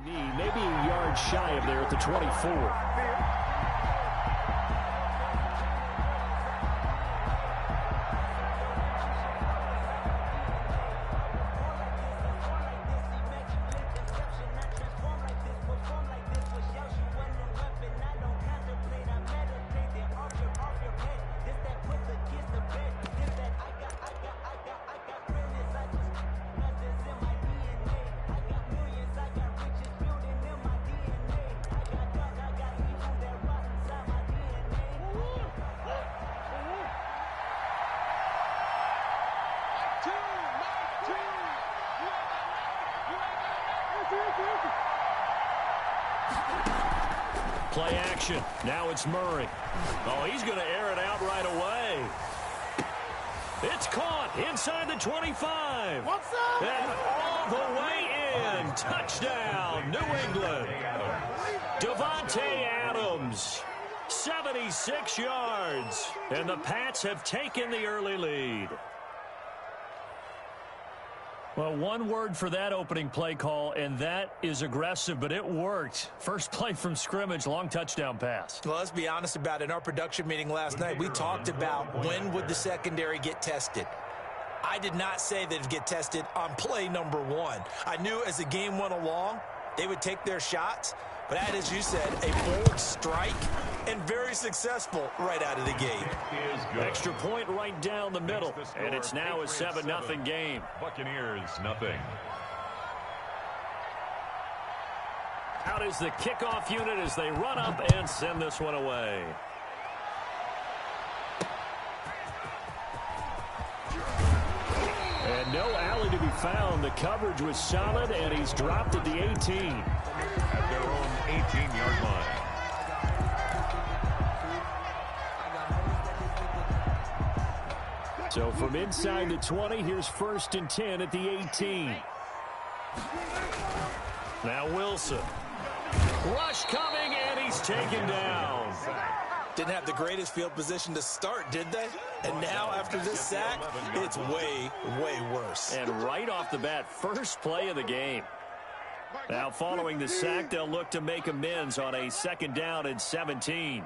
Maybe a yard shy of there at the 24. Play action. Now it's Murray. Oh, he's going to air it out right away. It's caught inside the 25. What's up? And all the way in. Touchdown, New England. Davante Adams, 76 yards. And the Pats have taken the early lead. Well, one word for that opening play call, and that is aggressive, but it worked. First play from scrimmage, long touchdown pass. Well, let's be honest about it. In our production meeting last night, we talked about when would the secondary get tested. I did not say they'd get tested on play number one. I knew as the game went along, they would take their shots. But that, as you said, a bold strike and very successful right out of the gate. Extra point right down the middle, and it's now a 7-0 game. Buccaneers, nothing. Out is the kickoff unit as they run up and send this one away. And no alley to be found. The coverage was solid, and he's dropped at the 18. At their own 18-yard line. So from inside the 20, here's 1st and 10 at the 18. Now Wilson. Rush coming, and he's taken down. Didn't have the greatest field position to start, did they? And now, after this sack, it's way, way worse. And right off the bat, first play of the game. Now, following the sack, they'll look to make amends on a 2nd down and 17.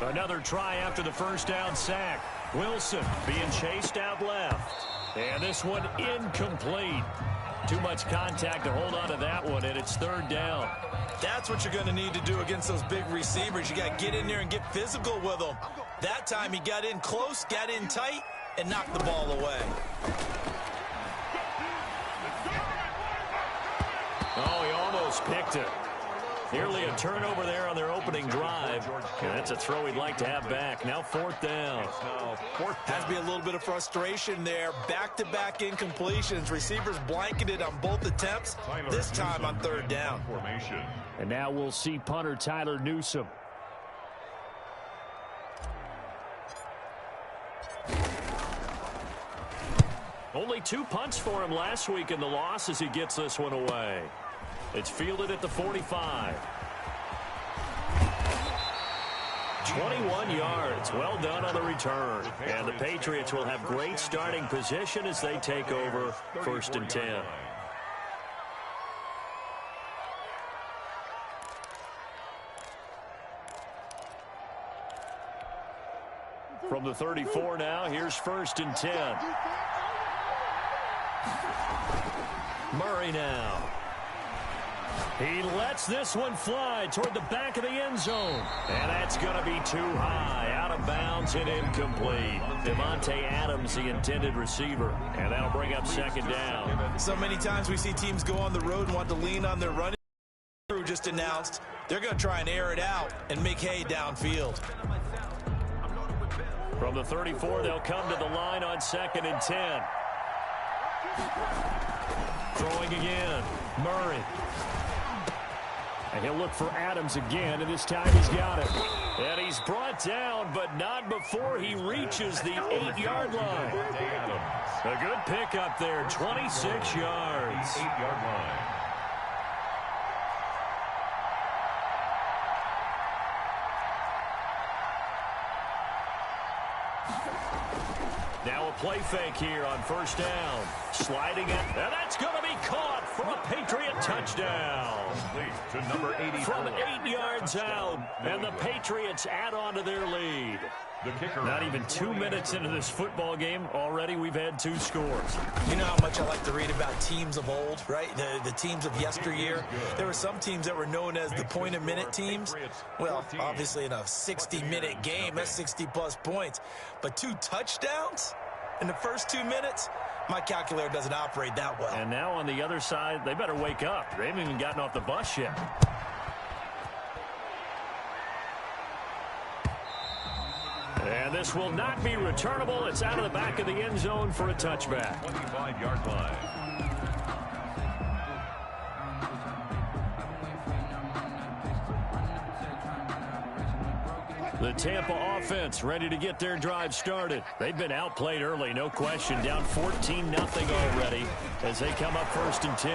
Another try after the first down sack. Wilson being chased out left. And this one incomplete. Too much contact to hold on to that one, and it's 3rd down. That's what you're going to need to do against those big receivers. You got to get in there and get physical with them. That time he got in close, got in tight, and knocked the ball away. Oh, he almost picked it. Nearly a turnover there on their opening drive. And that's a throw he'd like to have back. Now 4th down. Has to be a little bit of frustration there. Back-to-back incompletions. Receivers blanketed on both attempts. This time on 3rd down. And now we'll see punter Tyler Newsome. Only 2 punts for him last week in the loss as he gets this one away. It's fielded at the 45. 21 yards. Well done on the return. And the Patriots will have great starting position as they take over 1st and 10. From the 34 now, here's 1st and 10. Murray now. He lets this one fly toward the back of the end zone. And that's going to be too high. Out of bounds and incomplete. Davante Adams, the intended receiver. And that'll bring up 2nd down. So many times we see teams go on the road and want to lean on their running. Crew just announced they're going to try and air it out and make hay downfield. From the 34, they'll come to the line on 2nd and 10. Throwing again. Murray. And he'll look for Adams again, and this time he's got it. And he's brought down, but not before he reaches the 8-yard line. A good pickup there, 26 yards. 8-yard line. Now a play fake here on first down. Sliding it, and that's going to be caught for a Patriot touchdown. To number 84. From 8 yards out, and the Patriots add on to their lead. The kicker. Not even 2 minutes into this football game, already we've had 2 scores. You know how much I like to read about teams of old, right? The teams of yesteryear. There were some teams that were known as the point-a-minute teams. Well, obviously in a 60-minute game, that's 60-plus points. But 2 touchdowns in the first 2 minutes? My calculator doesn't operate that well. And now on the other side, they better wake up. They haven't even gotten off the bus yet. And this will not be returnable. It's out of the back of the end zone for a touchback. 25-yard line. The Tampa offense ready to get their drive started. They've been outplayed early, no question. Down 14-0 already as they come up 1st and 10.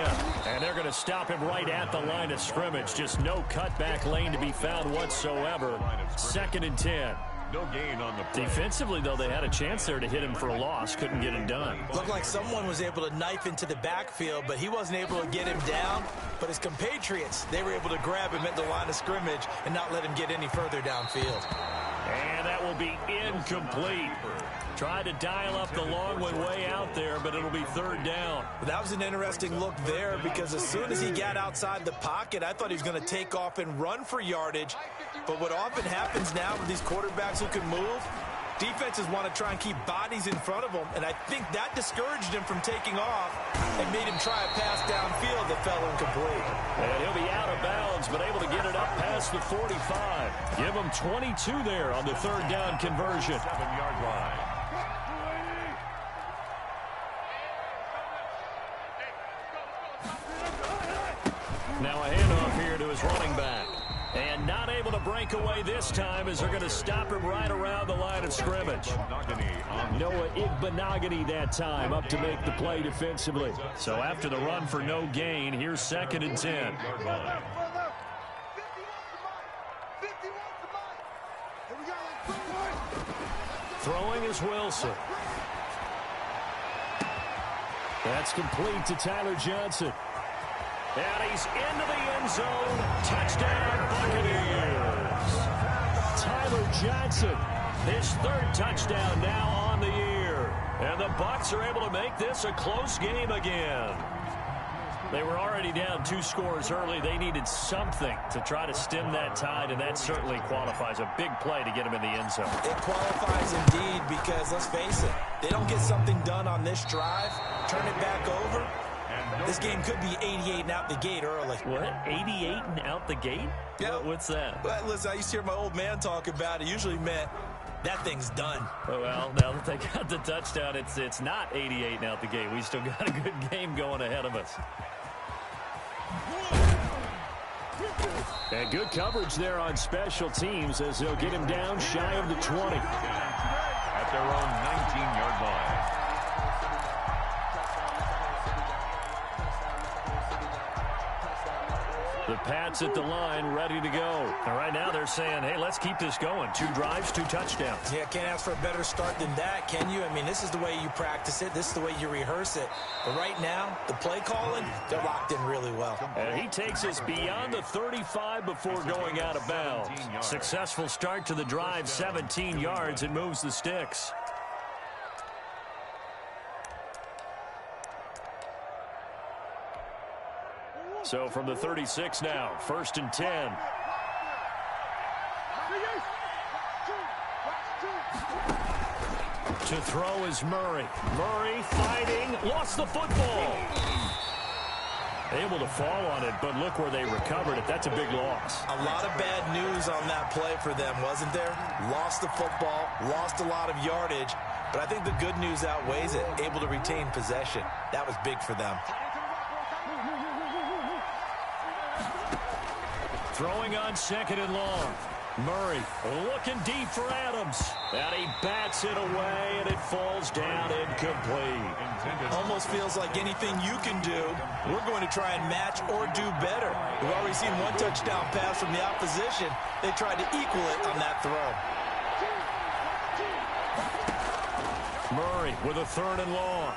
And they're going to stop him right at the line of scrimmage. Just no cutback lane to be found whatsoever. 2nd and 10. No gain on the play. Defensively, though, they had a chance there to hit him for a loss. Couldn't get him done. Looked like someone was able to knife into the backfield, but he wasn't able to get him down. But his compatriots, they were able to grab him at the line of scrimmage and not let him get any further downfield. And that will be incomplete. Tried to dial up the long one way out there, but it'll be 3rd down. That was an interesting look there because as soon as he got outside the pocket, I thought he was going to take off and run for yardage. But what often happens now with these quarterbacks who can move, defenses want to try and keep bodies in front of them, and I think that discouraged him from taking off and made him try a pass downfield that fell incomplete. And he'll be out of bounds, but able to get it up past the 45. Give him 22 there on the 3rd down conversion. 7-yard line. Now a handoff here to his running back. And not able to break away this time as they're going to stop him right around the line of scrimmage. Noah Igbenogany that time up to make the play defensively. So after the run for no gain, here's 2nd and 10. Throwing is Wilson. That's complete to Tyler Johnson. And he's into the end zone. Touchdown, Buccaneers. Tyler Johnson, his 3rd touchdown now on the year. And the Bucs are able to make this a close game again. They were already down 2 scores early. They needed something to try to stem that tide, and that certainly qualifies. A big play to get him in the end zone. It qualifies indeed because, let's face it, they don't get something done on this drive, turn it back over, this game could be 88 and out the gate early. What? 88 and out the gate? Yeah. What's that? Well, listen, I used to hear my old man talk about it. Usually meant that thing's done. Oh, well, now that they got the touchdown, it's not 88 and out the gate. We still got a good game going ahead of us. And good coverage there on special teams as they'll get him down shy of the 20. At their own 19-yard line. The Pats at the line, ready to go. And right now they're saying, hey, let's keep this going. 2 drives, 2 touchdowns. Yeah, can't ask for a better start than that, can you? I mean, this is the way you practice it. This is the way you rehearse it. But right now, the play calling, they're locked in really well. And he takes us beyond the 35 before going out of bounds. Successful start to the drive, 17 yards, and moves the sticks. So from the 36 now, 1st and 10. To throw is Murray. Murray fighting, lost the football. Able to fall on it, but look where they recovered it. That's a big loss. A lot of bad news on that play for them, wasn't there? Lost the football, lost a lot of yardage, but I think the good news outweighs it. Able to retain possession. That was big for them. Throwing on 2nd and long. Murray looking deep for Adams. And he bats it away, and it falls down incomplete. Almost feels like anything you can do, we're going to try and match or do better. We've already seen 1 touchdown pass from the opposition. They tried to equal it on that throw. Murray Murray with a 3rd and long.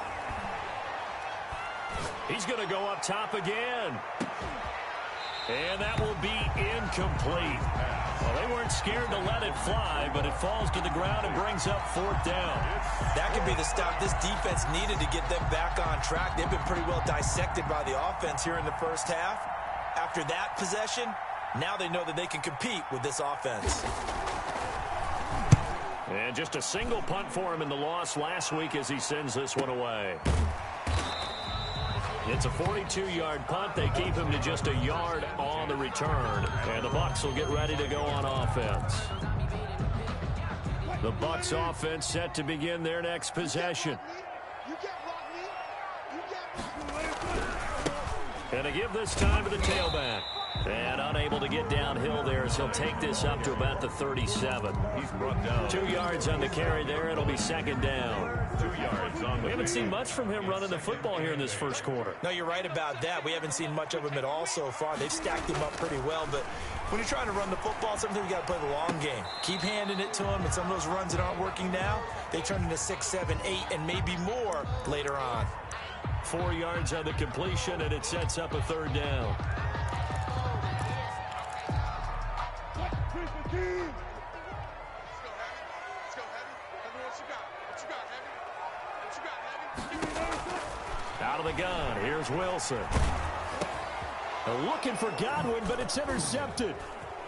He's going to go up top again. And that will be incomplete. Well, they weren't scared to let it fly, but it falls to the ground and brings up 4th down. That could be the stop this defense needed to get them back on track. They've been pretty well dissected by the offense here in the first half. After that possession, now they know that they can compete with this offense. And just a single punt for him in the loss last week as he sends this one away. It's a 42-yard punt. They keep him to just a yard on the return. And the Bucs will get ready to go on offense. The Bucs offense set to begin their next possession. And to give this time to the tailback. And unable to get downhill there, so he'll take this up to about the 37. He's brought down. 2 yards on the carry there. It'll be 2nd down. 2 yards on the We haven't seen much from him running the football here in this first quarter. No, you're right about that. We haven't seen much of him at all so far. They've stacked him up pretty well, but when you're trying to run the football, sometimes you got to play the long game. Keep handing it to him, and some of those runs that aren't working now, they turn into 6, 7, 8, and maybe more later on. 4 yards on the completion, and it sets up a 3rd down. Out of the gun, here's Wilson. They're looking for Godwin, but it's intercepted.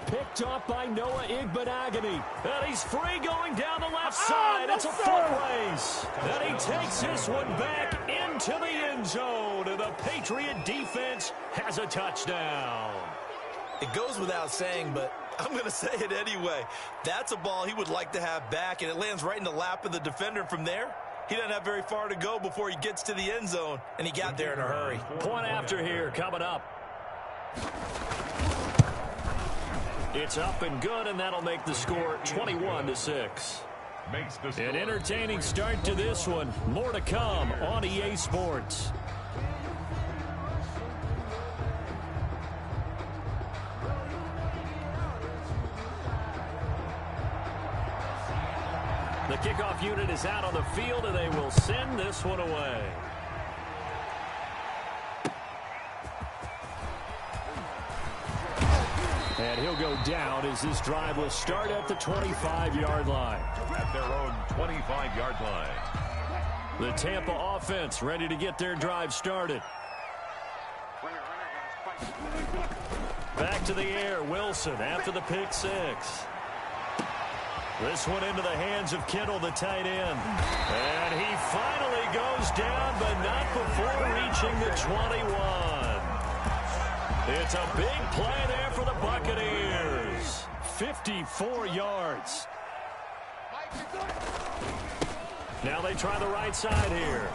Picked off by Noah Igbenogany. And he's free going down the left side. It's a foot race. And he takes this one back into the end zone. And the Patriot defense has a touchdown. It goes without saying, but I'm going to say it anyway. That's a ball he would like to have back, and it lands right in the lap of the defender from there. He doesn't have very far to go before he gets to the end zone, and he got there in a hurry. Point after here coming up. It's up and good, and that'll make the score 21-6. An entertaining start to this one. More to come on EA Sports. The kickoff unit is out on the field, and they will send this one away. And he'll go down as this drive will start at the 25-yard line. At their own 25-yard line. The Tampa offense ready to get their drive started. Back to the air, Wilson after the pick 6. This one into the hands of Kittle, the tight end. And he finally goes down, but not before reaching the 21. It's a big play there for the Buccaneers. 54 yards. Now they try the right side here.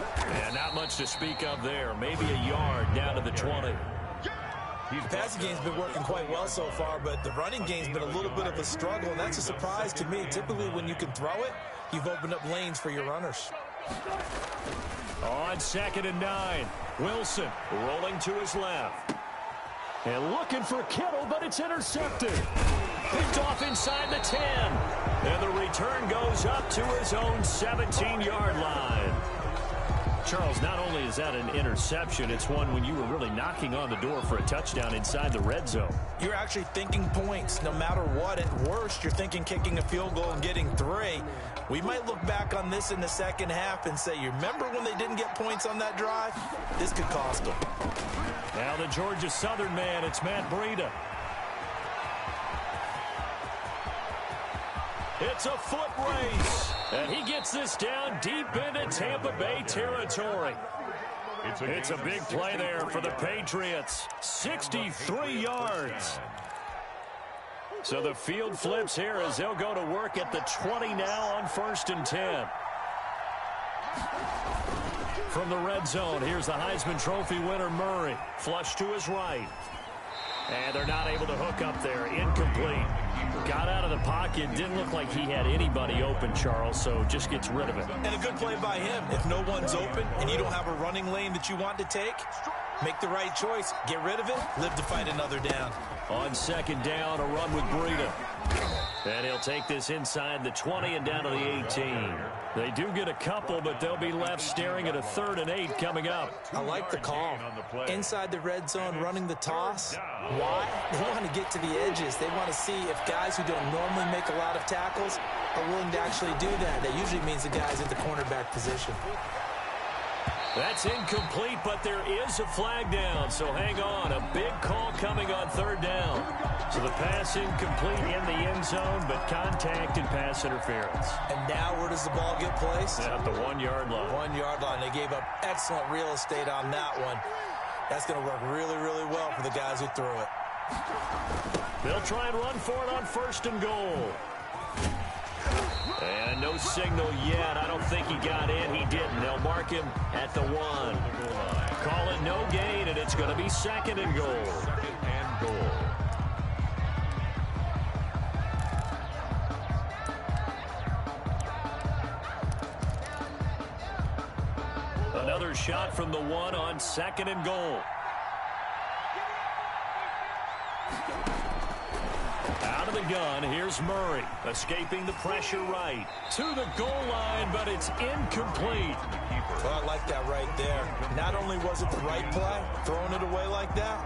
And not much to speak of there. Maybe a yard down to the 20. The passing game's been working quite well so far, but the running game's been a little bit of a struggle, and that's a surprise to me. Typically, when you can throw it, you've opened up lanes for your runners. On 2nd and 9, Wilson rolling to his left. And looking for Kittle, but it's intercepted. Picked off inside the 10. And the return goes up to his own 17-yard line. Charles, not only is that an interception, it's one when you were really knocking on the door for a touchdown inside the red zone. You're actually thinking points no matter what. At worst, you're thinking kicking a field goal and getting 3. We might look back on this in the second half and say, you remember when they didn't get points on that drive? This could cost them. Now the Georgia Southern man, it's Matt Breida. It's a foot race. And he gets this down deep into Tampa Bay territory. It's a big play there for the Patriots. 63 yards. So the field flips here as they'll go to work at the 20 now on 1st and 10. From the red zone, here's the Heisman Trophy winner, Murray. Flush to his right. And they're not able to hook up there. Incomplete. Got out of the pocket. Didn't look like he had anybody open, Charles, so just gets rid of it. And a good play by him. If no one's open and you don't have a running lane that you want to take, make the right choice. Get rid of it. Live to fight another down. On 2nd down, a run with Breida. And he'll take this inside the 20 and down to the 18. They do get a couple, but they'll be left staring at a 3rd and 8 coming up. I like the call. Inside the red zone, running the toss. Why? They want to get to the edges. They want to see if guys who don't normally make a lot of tackles are willing to actually do that. That usually means the guy's in the cornerback position. That's incomplete, but there is a flag down, so hang on. A big call coming on 3rd down. So the pass incomplete in the end zone, but contact and pass interference. And now where does the ball get placed? At the 1-yard line. 1-yard line. They gave up excellent real estate on that one. That's going to work really, really well for the guys who threw it. They'll try and run for it on 1st and goal. And no signal yet. I don't think he got in. He didn't. They'll mark him at the 1. Call it no gain, and it's going to be 2nd and goal. 2nd and goal. Another shot from the 1 on 2nd and goal. Out of the gun, here's Murray, escaping the pressure right. To the goal line, but it's incomplete. Well, I like that right there. Not only was it the right play, throwing it away like that,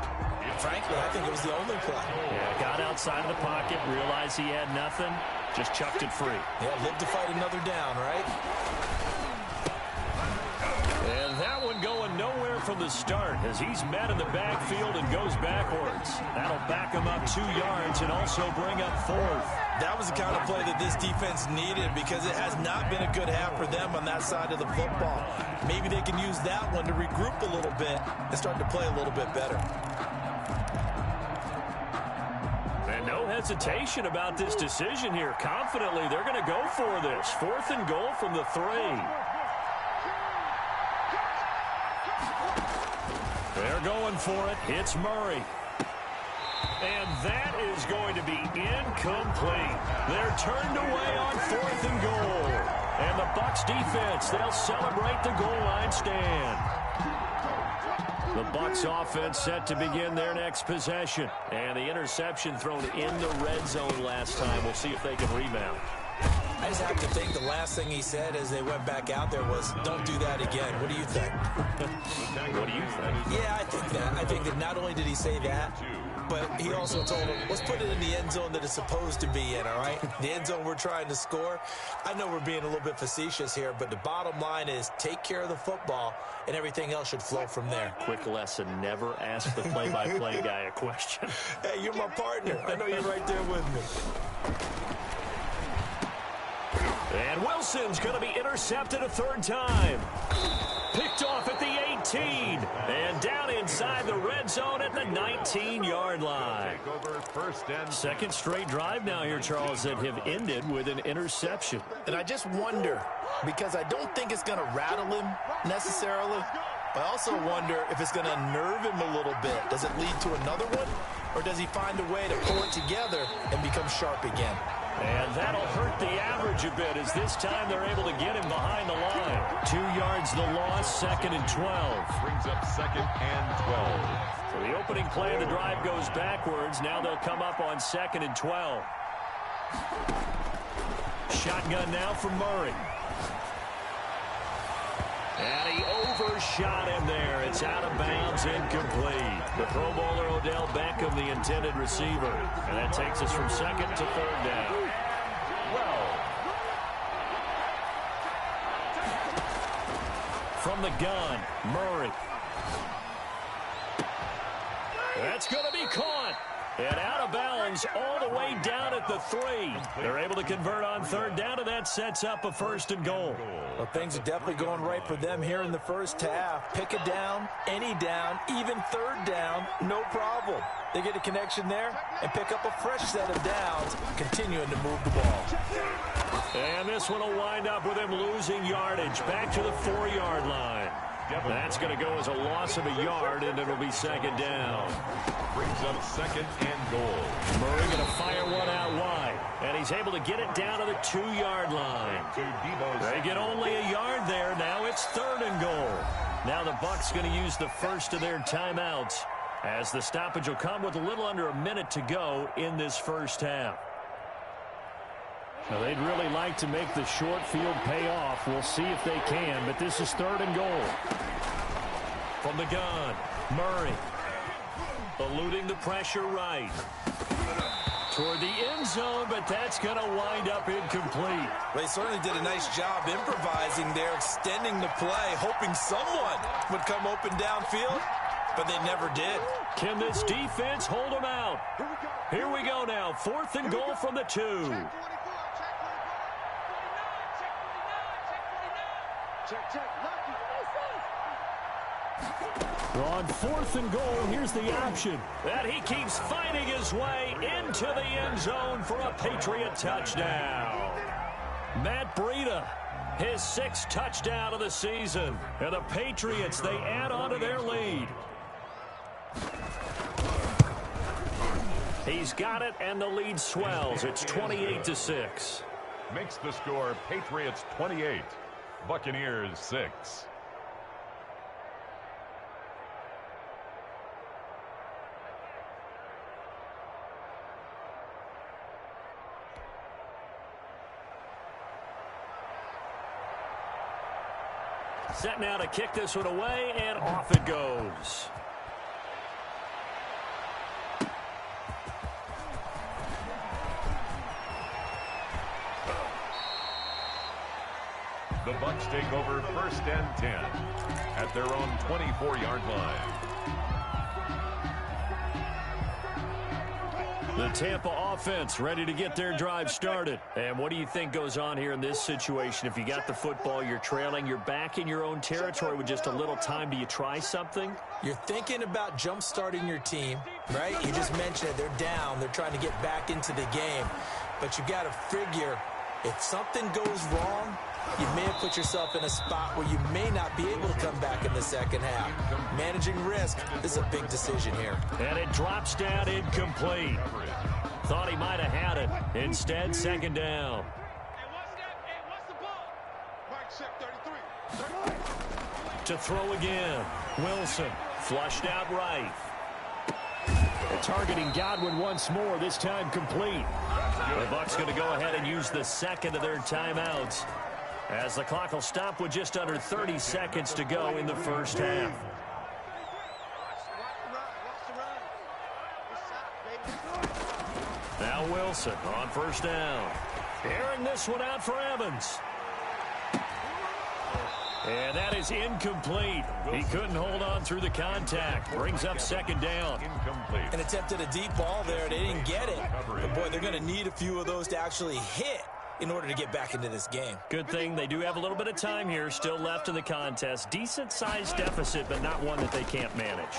frankly, I think it was the only play. Yeah, got outside of the pocket, realized he had nothing, just chucked it free. Yeah, live to fight another down, right? And that one going nowhere from the start as he's met in the backfield and goes backwards. That'll back him up 2 yards and also bring up 4th. That was the kind of play that this defense needed because it has not been a good half for them on that side of the football. Maybe they can use that one to regroup a little bit and start to play a little bit better. And no hesitation about this decision here. Confidently, they're going to go for this. 4th and goal from the 3. They're going for it. It's Murray. And that is going to be incomplete. They're turned away on 4th and goal. And the Bucs defense, they'll celebrate the goal line stand. The Bucs offense set to begin their next possession. And the interception thrown in the red zone last time. We'll see if they can rebound. I just have to think the last thing he said as they went back out there was, don't do that again. What do you think? What do you think? Yeah, I think that. I think that not only did he say that, but he also told him, let's put it in the end zone that it's supposed to be in, all right? The end zone we're trying to score. I know we're being a little bit facetious here, but the bottom line is take care of the football, and everything else should flow from there. Quick lesson, never ask the play-by-play guy a question. Hey, you're my partner. I know you're right there with me. And Wilson's going to be intercepted a 3rd time. Picked off at the 18. And down inside the red zone at the 19-yard line. Second straight drive now here, Charles, that have ended with an interception. And I just wonder, because I don't think it's going to rattle him necessarily, but I also wonder if it's going to unnerve him a little bit. Does it lead to another one? Or does he find a way to pull it together and become sharp again? And that'll hurt the average a bit as this time they're able to get him behind the line. 2 yards the loss, 2nd and 12. Brings up 2nd and 12. So the opening play of the drive goes backwards. Now they'll come up on 2nd and 12. Shotgun now from Murray. And he overshot him there. It's out of bounds, incomplete. The Pro Bowler Odell Beckham, the intended receiver. And that takes us from 2nd to 3rd down. From the gun, Murray. That's going to be caught. And out of bounds all the way down at the 3. They're able to convert on 3rd down, and that sets up a 1st and goal. Well, things are definitely going right for them here in the first half. Pick a down, any down, even 3rd down, no problem. They get a connection there and pick up a fresh set of downs, continuing to move the ball. And this one will wind up with him losing yardage back to the 4-yard line. That's going to go as a loss of a yard, and it'll be 2nd down. Brings up 2nd and goal. Murray going to fire one out wide, and he's able to get it down to the 2-yard line. They get only a yard there. Now it's 3rd and goal. Now the Bucs going to use the first of their timeouts as the stoppage will come with a little under a minute to go in this first half. Now, they'd really like to make the short field pay off. We'll see if they can, but this is 3rd and goal. From the gun, Murray. Eluding the pressure right. Toward the end zone, but that's going to wind up incomplete. They certainly did a nice job improvising there, extending the play, hoping someone would come open downfield, but they never did. Can this defense hold them out? Here we go now. 4th and goal from the 2. On 4th and goal, here's the option. And he keeps fighting his way into the end zone for a Patriot touchdown. Matt Breida, his 6th touchdown of the season. And the Patriots, they add on to their lead. He's got it, and the lead swells. It's 28-6. Makes the score Patriots 28, Buccaneers 6. Set now to kick this one away, and off it goes. The Bucs take over 1st and 10 at their own 24-yard line. The Tampa offense ready to get their drive started. And what do you think goes on here in this situation? If you got the football, you're trailing, you're back in your own territory with just a little time. Do you try something? You're thinking about jump-starting your team, right? You just mentioned it. They're down. They're trying to get back into the game. But you got to figure, if something goes wrong, you may have put yourself in a spot where you may not be able to come back in the second half. Managing risk is a big decision here. And it drops down incomplete. Thought he might have had it. Instead, 2nd down. To throw again. Wilson flushed out right. Targeting Godwin once more, this time complete. The Bucs going to go ahead and use the 2nd of their timeouts, as the clock will stop with just under 30 seconds to go in the first half. Now Wilson on 1st down. Airing this one out for Evans. And that is incomplete. He couldn't hold on through the contact. Brings up 2nd down. Incomplete. And attempted a deep ball there. They didn't get it. But, boy, they're going to need a few of those to actually hit in order to get back into this game. Good thing they do have a little bit of time here still left in the contest. Decent-sized deficit, but not one that they can't manage.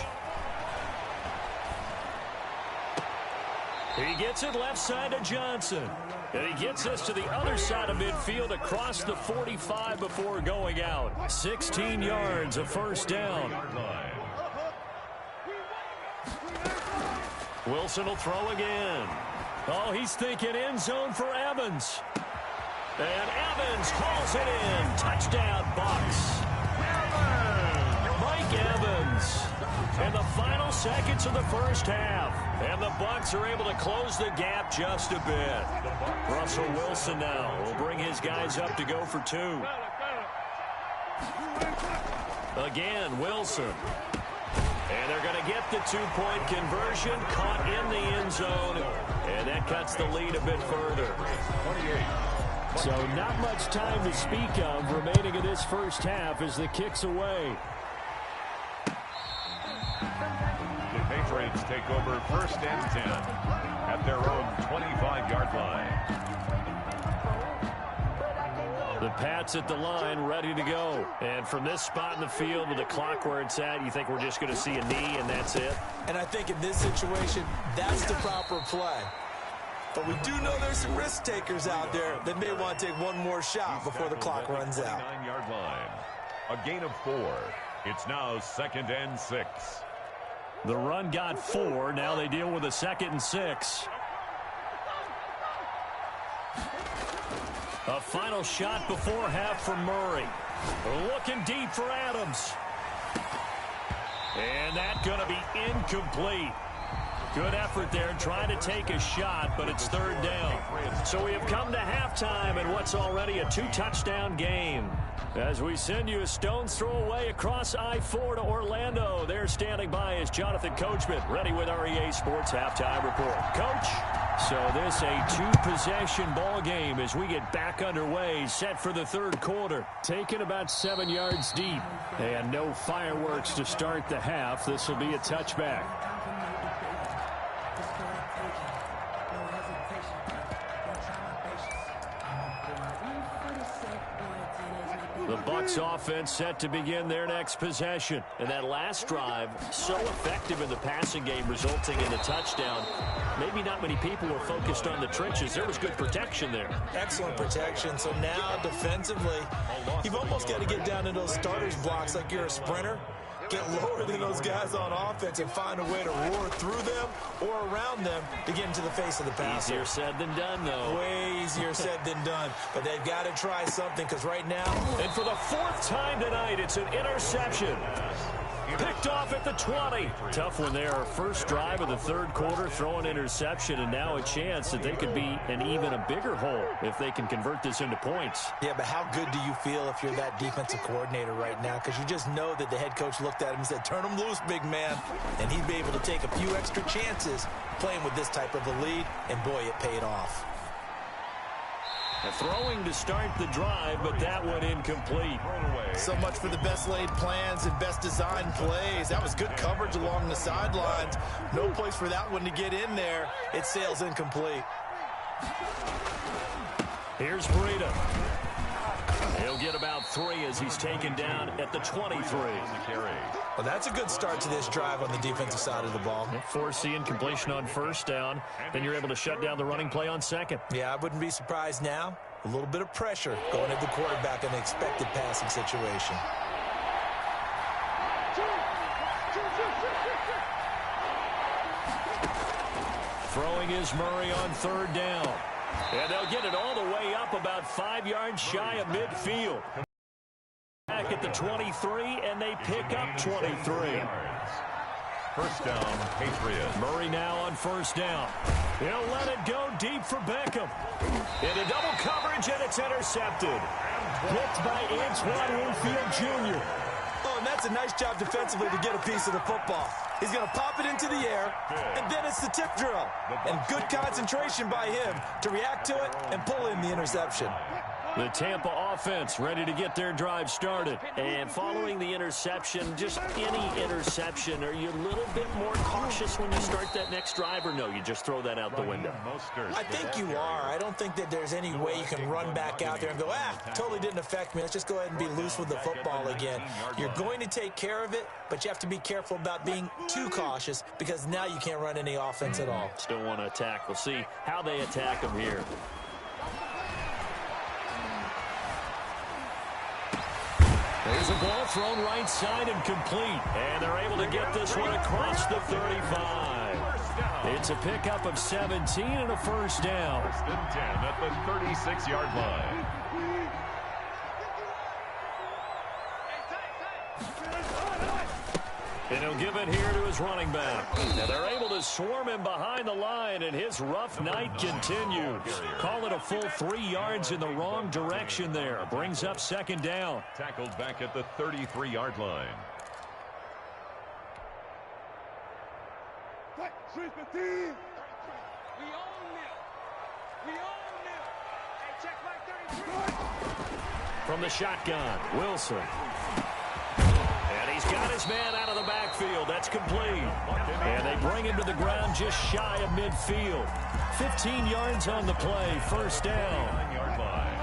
He gets it left side to Johnson. And he gets us to the other side of midfield across the 45 before going out. 16 yards, a 1st down. Wilson will throw again. Oh, he's thinking end zone for Evans. And Evans hauls it in. Touchdown, Bucs. Mike Evans. In the final seconds of the first half. And the Bucs are able to close the gap just a bit. Russell Wilson now will bring his guys up to go for 2. Again, Wilson. And they're going to get the 2-point conversion, caught in the end zone. And that cuts the lead a bit further. 28. So not much time to speak of remaining in this first half as the kick's away. The Patriots take over 1st and 10 at their own 25-yard line. The Pats at the line, ready to go. And from this spot in the field with the clock where it's at, you think we're just going to see a knee and that's it? And I think in this situation, that's the proper play. But we do know there's some risk takers out there that may want to take one more shot before the clock runs out. 29-yard line. A gain of 4. It's now 2nd and 6. The run got 4. Now they deal with a 2nd and 6. A final shot before half for Murray. Looking deep for Adams. And that's going to be incomplete. Good effort there, trying to take a shot, but it's third down. So we have come to halftime in what's already a 2-touchdown game. As we send you a stone's throw away across I-4 to Orlando. There standing by is Jonathan Coachman, ready with REA Sports Halftime Report. Coach, so this a 2-possession ball game as we get back underway, set for the third quarter. Taken about 7 yards deep, and no fireworks to start the half. This will be a touchback. The Bucs offense set to begin their next possession. And that last drive, so effective in the passing game, resulting in the touchdown. Maybe not many people were focused on the trenches. There was good protection there. Excellent protection. So now defensively, you've almost got to get down in those starters blocks like you're a sprinter. Get lower than those guys on offense and find a way to roar through them or around them to get into the face of the passer. Easier said than done, though. Way easier said than done. But they've got to try something because right now... And for the 4th time tonight, it's an interception. Picked off at the 20. Tough one there. First drive of the third quarter, throw an interception, and now a chance that they could be an even a bigger hole if they can convert this into points. Yeah, but how good do you feel if you're that defensive coordinator right now? Because you just know that the head coach looked at him and said, turn him loose, big man. And he'd be able to take a few extra chances playing with this type of a lead, and boy, it paid off. Throwing to start the drive, but that one incomplete. So much for the best laid plans and best designed plays. That was good coverage along the sidelines. No place for that one to get in there. It sails incomplete. Here's Breida. He'll get about 3 as he's taken down at the 23. Well, that's a good start to this drive on the defensive side of the ball. Force the incompletion on first down. Then you're able to shut down the running play on second. Yeah, I wouldn't be surprised now. A little bit of pressure going at the quarterback in an expected passing situation. Throwing is Murray on third down. And they'll get it all the way up about 5 yards shy of midfield. Back at the 23, and they pick up 23. First down, Patriots. Murray now on first down. He'll let it go deep for Beckham. Into double coverage, and it's intercepted. Picked by Antoine Winfield Jr. Oh, and that's a nice job defensively to get a piece of the football. He's going to pop it into the air, and then it's the tip drill. And good concentration by him to react to it and pull in the interception. The Tampa offense ready to get their drive started. And following the interception, just any interception, are you a little bit more cautious when you start that next drive, or no, you just throw that out the window? I think you are. I don't think that there's any way you can run back out there and go, totally didn't affect me. Let's just go ahead and be loose with the football again. You're going to take care of it, but you have to be careful about being too cautious because now you can't run any offense at all. Still want to attack. We'll see how they attack them here. There's a ball thrown right side and complete. And they're able to get this one across the 35. It's a pickup of 17 and a first down. First and 10 at the 36-yard line. And he'll give it here to his running back. And they're able to swarm him behind the line, and his rough night continues. Call it a full 3 yards in the wrong direction there. Brings up second down. Tackled back at the 33-yard line. From the shotgun, Wilson. He's got his man out of the backfield. That's complete. And they bring him to the ground just shy of midfield. 15 yards on the play. First down.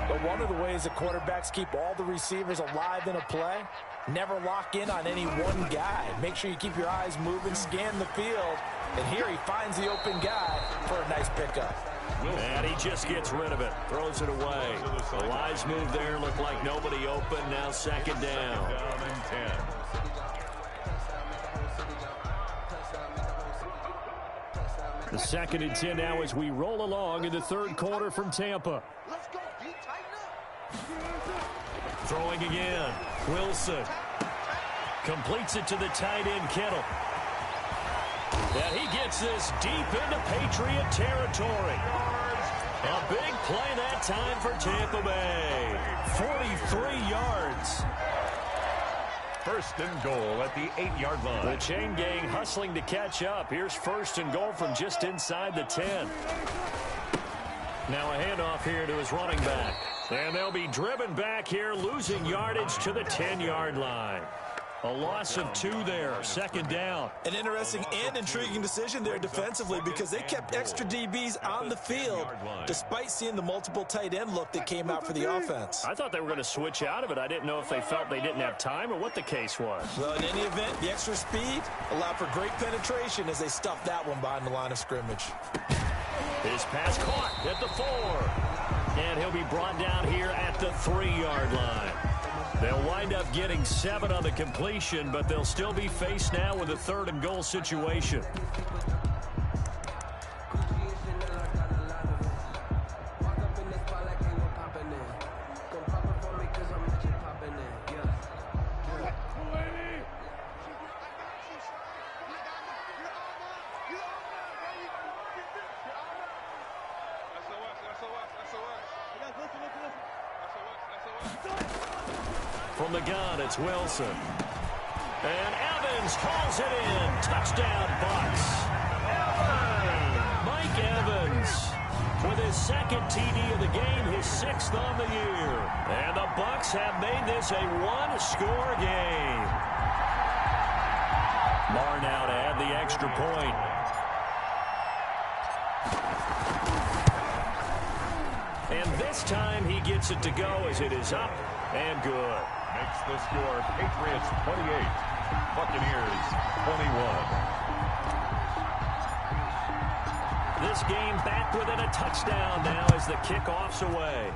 But one of the ways the quarterbacks keep all the receivers alive in a play, never lock in on any one guy. Make sure you keep your eyes moving, scan the field. And here he finds the open guy for a nice pickup. And he just gets rid of it. Throws it away. The wise move there. Looked like nobody open. Now second down. Down and 10. The second and 10 now as we roll along in the third quarter from Tampa. Throwing again. Wilson completes it to the tight end, Kittle. And he gets this deep into Patriot territory. A big play that time for Tampa Bay. 43 yards. First and goal at the 8-yard line. The chain gang hustling to catch up. Here's first and goal from just inside the 10. Now a handoff here to his running back. And they'll be driven back here, losing yardage to the 10-yard line. A loss of 2 there, second down. An interesting and intriguing decision there defensively because they kept extra DBs on the field despite seeing the multiple tight end look that came out for the offense. I thought they were going to switch out of it. I didn't know if they felt they didn't have time or what the case was. Well, in any event, the extra speed allowed for great penetration as they stuffed that one behind the line of scrimmage. His pass caught at the 4. And he'll be brought down here at the 3-yard line. They'll wind up getting 7 on the completion, but they'll still be faced now with a 3rd and goal situation. From the gun, it's Wilson. And Evans hauls it in. Touchdown, Bucs. Mike Evans with his 2nd TD of the game, his 6th on the year. And the Bucs have made this a 1-score game. Marr now to add the extra point. And this time he gets it to go as it is up and good. Makes the score Patriots 28, Buccaneers 21. This game back within a touchdown now as the kickoff's away.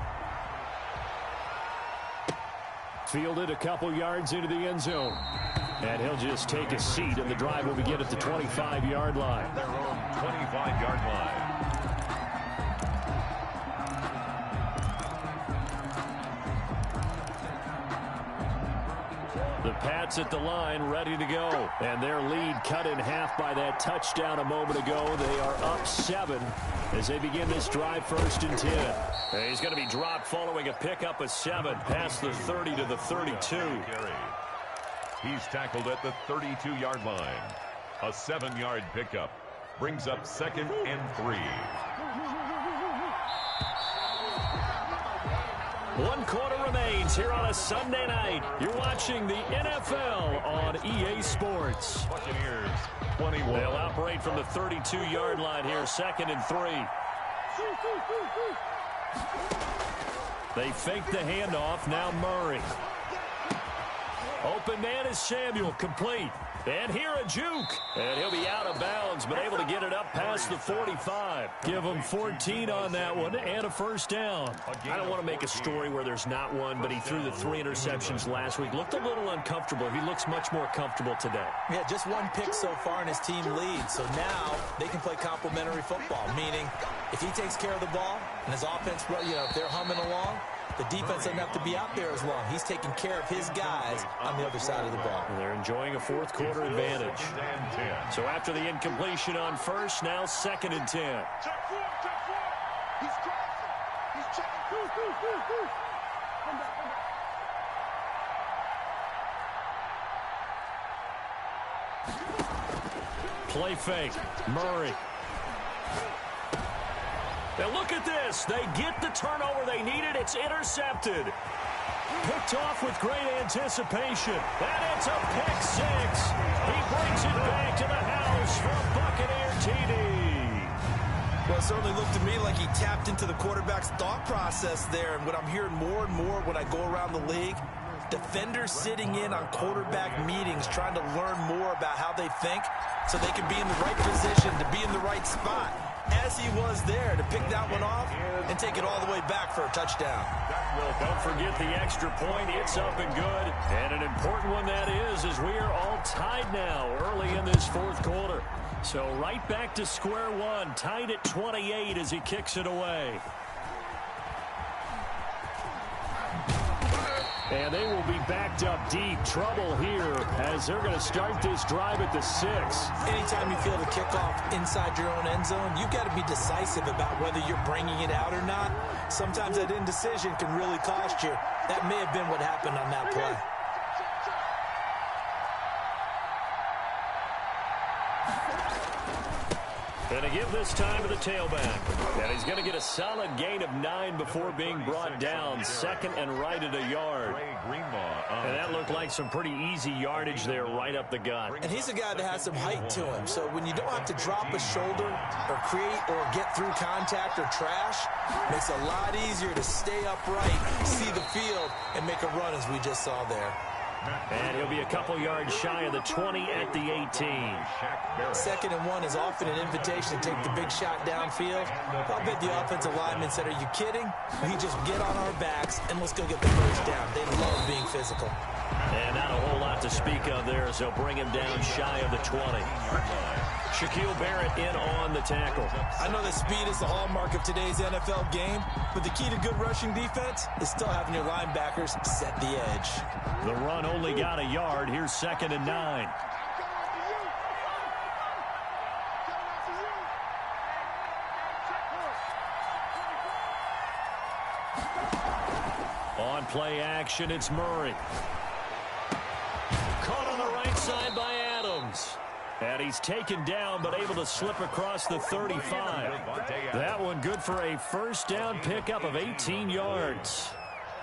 Fielded a couple yards into the end zone. And he'll just take a seat, and the drive will begin at the 25-yard line. Their own 25-yard line. The Pats at the line, ready to go. And their lead cut in half by that touchdown a moment ago. They are up 7 as they begin this drive, 1st and 10. And he's going to be dropped following a pickup of 7 past the 30 to the 32. He's tackled at the 32-yard line. A 7-yard pickup brings up 2nd and 3. 1 quarter remains here on a Sunday night. You're watching the NFL on EA Sports. Buccaneers 21. They'll operate from the 32-yard line here, 2nd and 3. They fake the handoff. Now Murray. Open man is Samuel, complete. And here a juke. And he'll be out of bounds, but able to get it up past the 45. Give him 14 on that one and a 1st down. I don't want to make a story where there's not one, but he threw the 3 interceptions last week. Looked a little uncomfortable. He looks much more comfortable today. Yeah, just 1 pick so far and his team leads. So now they can play complementary football, meaning if he takes care of the ball and his offense, if they're humming along, the defense doesn't have to be out there as long. He's taking care of his guys on the other side of the ball. And they're enjoying a 4th quarter advantage. So after the incompletion on 1st, now 2nd and 10. Play fake. Murray. Now look at this. They get the turnover they needed. It's intercepted. Picked off with great anticipation. And it's a pick 6. He brings it back to the house for a Buccaneer TD. Well, it certainly looked to me like he tapped into the quarterback's thought process there. And what I'm hearing more and more when I go around the league, defenders sitting in on quarterback meetings trying to learn more about how they think so they can be in the right position to be in the right spot. As he was there to pick that one off and take it all the way back for a touchdown. Don't forget the extra point. It's up and good. And an important one that is, as we are all tied now early in this 4th quarter. So right back to square one, tied at 28 as he kicks it away. And they will be backed up deep. Trouble here as they're going to start this drive at the 6. Anytime you feel the kickoff inside your own end zone, you've got to be decisive about whether you're bringing it out or not. Sometimes that indecision can really cost you. That may have been what happened on that play. And to give this time to the tailback. And he's going to get a solid gain of 9 before being brought down. Second and right at a yard. And that looked like some pretty easy yardage there right up the gut. And he's a guy that has some height to him. So when you don't have to drop a shoulder or create or get through contact or trash, it makes it a lot easier to stay upright, see the field, and make a run as we just saw there. And he'll be a couple yards shy of the 20 at the 18. 2nd and 1 is often an invitation to take the big shot downfield. I'll bet the offensive lineman said, are you kidding? We just get on our backs and let's go get the first down. They love being physical. And not a whole lot to speak of there as they'll bring him down shy of the 20. Shaquille Barrett in on the tackle. I know that speed is the hallmark of today's NFL game, but the key to good rushing defense is still having your linebackers set the edge. The run only got a yard. Here's 2nd and 9. On play action, it's Murray. Caught on the right side by Adams. And he's taken down, but able to slip across the 35. That one good for a first down pickup of 18 yards.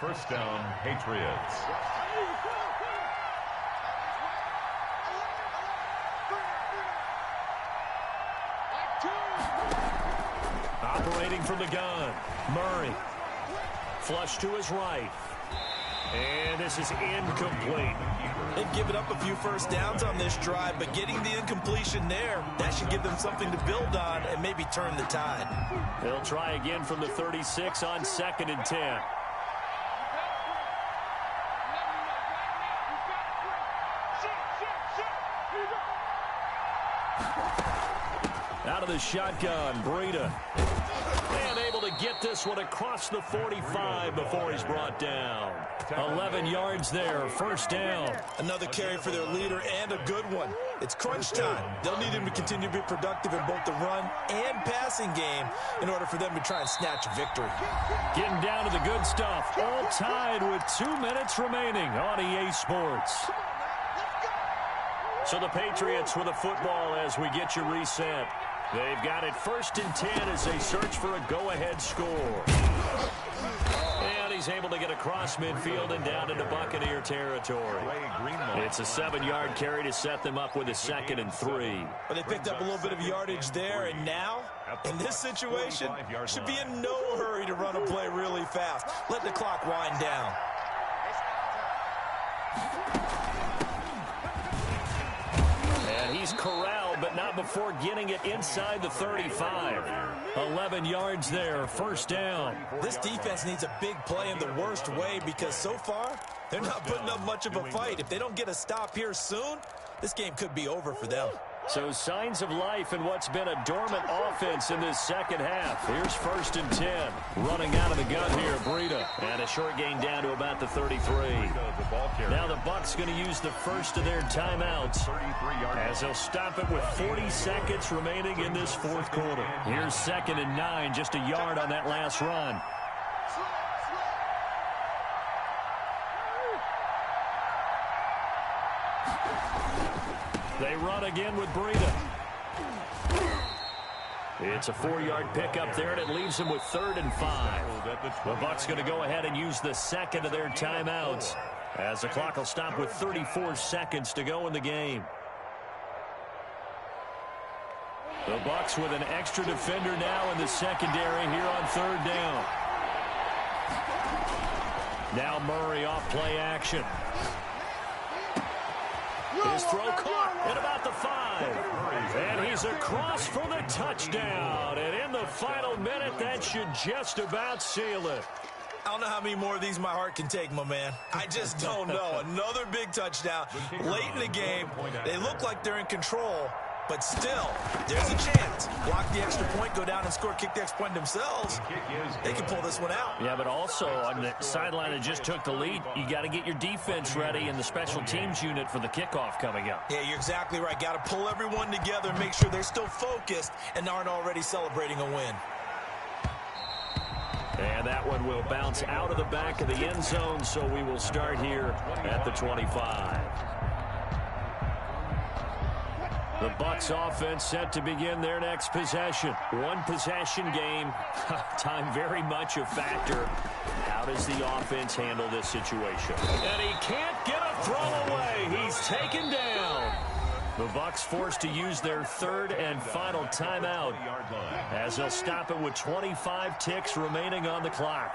First down, Patriots. Operating from the gun, Murray. Flush to his right. And this is incomplete. They've given up a few first downs on this drive, but getting the incompletion there, that should give them something to build on and maybe turn the tide. They'll try again from the 36 on 2nd and 10. Out of the shotgun, Breida. And able to get this one across the 45 before he's brought down. 11 yards there, first down. Another carry for their leader and a good one. It's crunch time. They'll need him to continue to be productive in both the run and passing game in order for them to try and snatch a victory. Getting down to the good stuff. All tied with 2 minutes remaining on EA Sports. So the Patriots with a football as we get you reset. They've got it 1st and 10 as they search for a go-ahead score. And he's able to get across midfield and down into Buccaneer territory. It's a 7-yard carry to set them up with a 2nd and 3. But they picked up a little bit of yardage there, and now, in this situation, should be in no hurry to run a play really fast. Let the clock wind down. And he's corralled, but not before getting it inside the 35. 11 yards there, first down. This defense needs a big play in the worst way because so far, they're not putting up much of a fight. If they don't get a stop here soon, this game could be over for them. So signs of life in what's been a dormant offense in this second half. Here's 1st and 10. Running out of the gun here, Breida. And a short gain down to about the 33. Now the Bucs going to use the first of their timeouts as they'll stop it with 40 seconds remaining in this fourth quarter. Here's 2nd and 9, just a yard on that last run. They run again with Breida. It's a 4-yard pickup there, and it leaves them with 3rd and 5. The Bucs going to go ahead and use the second of their timeouts as the clock will stop with 34 seconds to go in the game. The Bucs with an extra defender now in the secondary here on 3rd down. Now Murray off play action. His throw caught at about the 5. And he's across for the touchdown. And in the final minute, that should just about seal it. I don't know how many more of these my heart can take, my man. I just don't know. Another big touchdown late in the game. They look like they're in control. But still, there's a chance. Block the extra point, go down and score, kick the extra point themselves. They can pull this one out. Yeah, but also on the sideline that just took the lead, you got to get your defense ready in the special teams unit for the kickoff coming up. Yeah, you're exactly right. Got to pull everyone together and make sure they're still focused and aren't already celebrating a win. And that one will bounce out of the back of the end zone, so we will start here at the 25. The Bucs offense set to begin their next possession. One possession game. Time very much a factor. How does the offense handle this situation? And he can't get a throw away. He's taken down. The Bucs forced to use their third and final timeout as they'll stop it with 25 ticks remaining on the clock.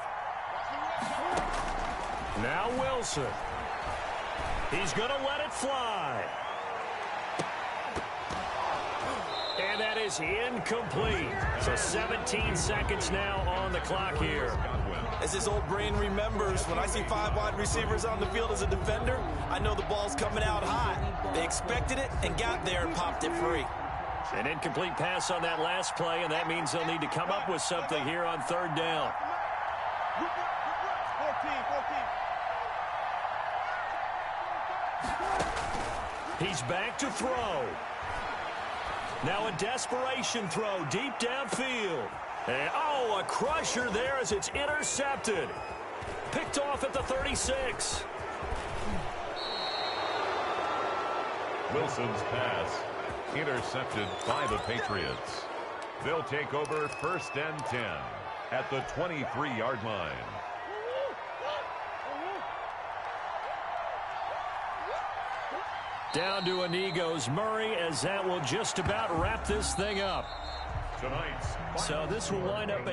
Now Wilson. He's going to let it fly. And that is incomplete. So 17 seconds now on the clock here. As his old brain remembers, when I see 5 wide receivers on the field as a defender, I know the ball's coming out hot. They expected it and got there and popped it free. An incomplete pass on that last play, and that means they'll need to come up with something here on third down. He's back to throw. Now a desperation throw deep downfield. And, a crusher there as it's intercepted. Picked off at the 36. Wilson's pass intercepted by the Patriots. They'll take over 1st and 10 at the 23-yard line. Down to a knee goes Murray, as that will just about wrap this thing up. So this will wind up a